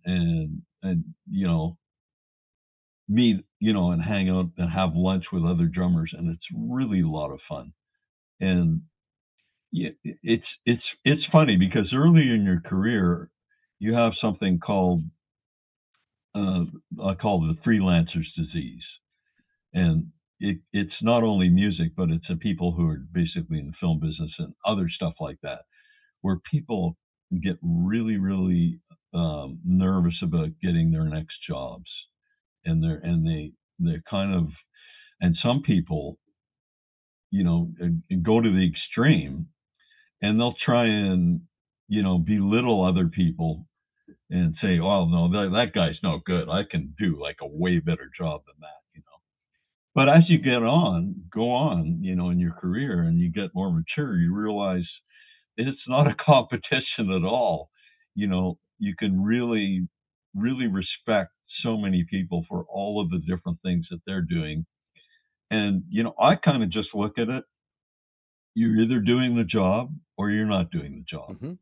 meet, and hang out and have lunch with other drummers, and it's really a lot of fun. And yeah, it's funny because early in your career, you have something called uh, I call it the freelancer's disease, and it's not only music, but it's the people who are basically in the film business and other stuff like that, where people get really, really nervous about getting their next jobs, and they're kind of, and some people, go to the extreme, and they'll try and belittle other people and say, "Oh no, that guy's no good. I can do like a way better job than that." But as you go on, in your career, and you get more mature, you realize it's not a competition at all. You can really, really respect so many people for all of the different things that they're doing. And, I kind of just look at it. You're either doing the job or you're not doing the job. Hmm.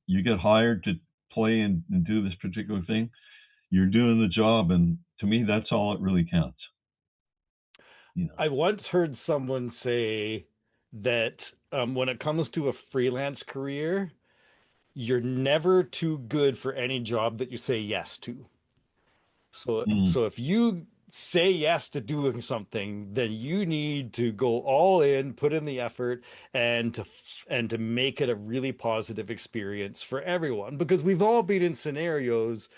You get hired to play and do this particular thing, you're doing the job. And to me, that's all it really counts. You know. I once heard someone say that when it comes to a freelance career, you're never too good for any job that you say yes to. So, Mm, so if you say yes to doing something, then you need to go all in, put in the effort, and to make it a really positive experience for everyone. Because we've all been in scenarios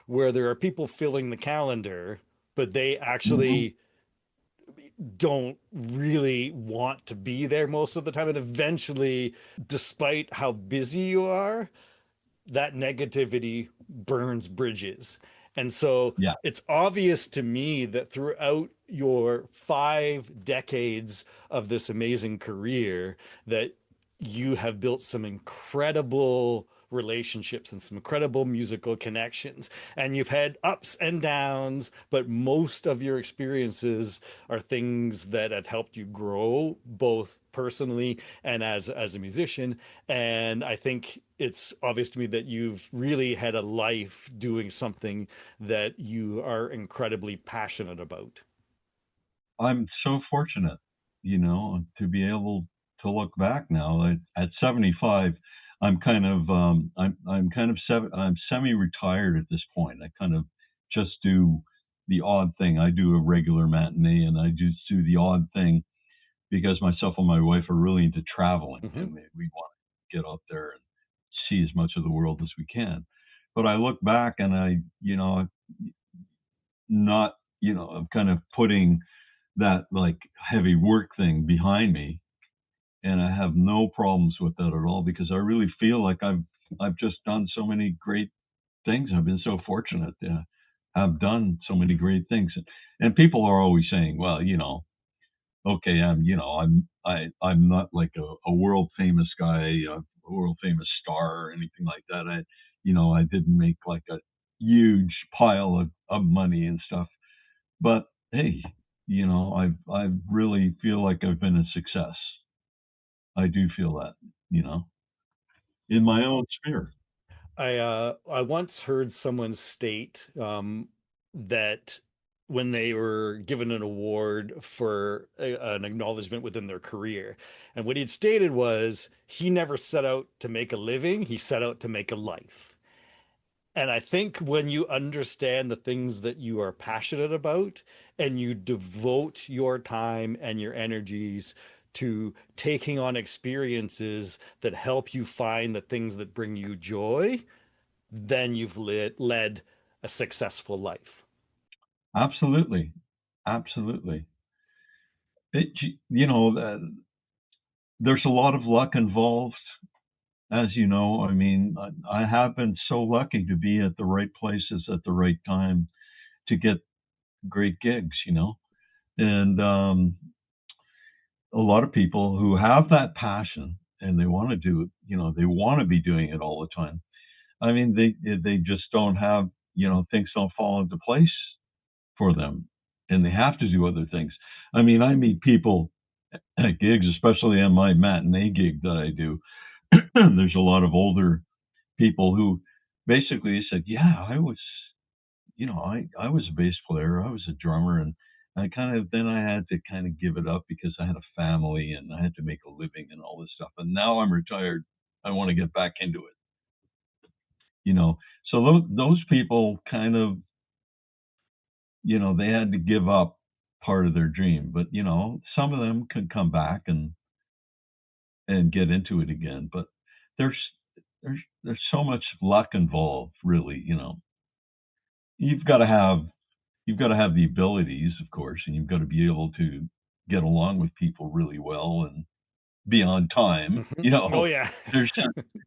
where there are people filling the calendar, but they mhm. actually don't really want to be there most of the time. And eventually, despite how busy you are, that negativity burns bridges. And so Yeah. it's obvious to me that throughout your 5 decades of this amazing career, that you have built some incredible relationships and some incredible musical connections. And you've had ups and downs, but most of your experiences are things that have helped you grow both personally and as a musician. And I think it's obvious to me that you've really had a life doing something that you are incredibly passionate about. I'm so fortunate, to be able to look back now at 75. I'm semi-retired at this point. I kind of just do the odd thing. I do a regular matinee, and I just do the odd thing because myself and my wife are really into traveling, Hmm. and we want to get out there and see as much of the world as we can. But I look back, and not, I'm kind of putting that like heavy work thing behind me, and I have no problems with that at all because I really feel like I've just done so many great things. I've been so fortunate to have done so many great things, and people are always saying, well, okay, I'm not like a world famous guy, a world famous star or anything like that. I didn't make like a huge pile of money and stuff, but hey, I really feel like I've been a success. I do feel that, you know, in my own sphere. I once heard someone state that when they were given an award for an acknowledgement within their career, and what he'd stated was he never set out to make a living, he set out to make a life. And I think when you understand the things that you are passionate about and you devote your time and your energies to taking on experiences that help you find the things that bring you joy, then you've led a successful life. Absolutely, absolutely. It, there's a lot of luck involved, as you know. I mean, I have been so lucky to be at the right places at the right time to get great gigs, and a lot of people who have that passion and they want to do it, they want to be doing it all the time. I mean, they just don't have, things don't fall into place for them, and they have to do other things. I mean, I meet people at gigs, especially on my matinee gig that I do. There's a lot of older people who basically said, "Yeah, I was, I was a bass player, I was a drummer, and then I had to kind of give it up because I had a family and I had to make a living and all this stuff. And now I'm retired. I want to get back into it, you know. So those people kind of, they had to give up part of their dream, but some of them could come back and get into it again. But there's there's so much luck involved, really. You've got to have the abilities, of course, and you've got to be able to get along with people really well and be on time. Oh, yeah. There's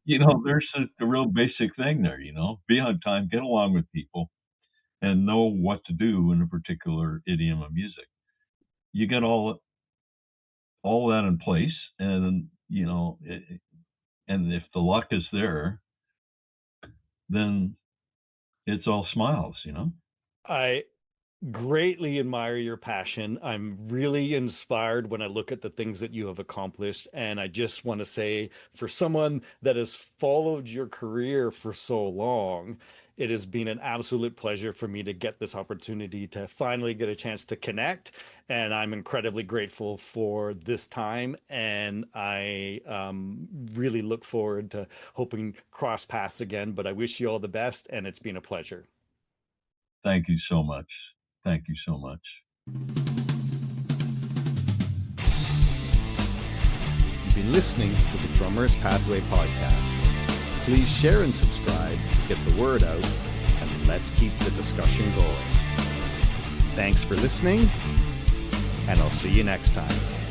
there's a real basic thing there. Be on time, get along with people, and know what to do in a particular idiom of music. You get all that in place, and and if the luck is there, then it's all smiles. I greatly admire your passion. I'm really inspired when I look at the things that you have accomplished. And I just want to say, for someone that has followed your career for so long, it has been an absolute pleasure for me to get this opportunity to finally get a chance to connect. And I'm incredibly grateful for this time. And I really look forward to hoping cross paths again. But I wish you all the best. And it's been a pleasure. Thank you so much. Thank you so much. You've been listening to the Drummer's Pathway podcast. Please share and subscribe to get the word out, and let's keep the discussion going. Thanks for listening, and I'll see you next time.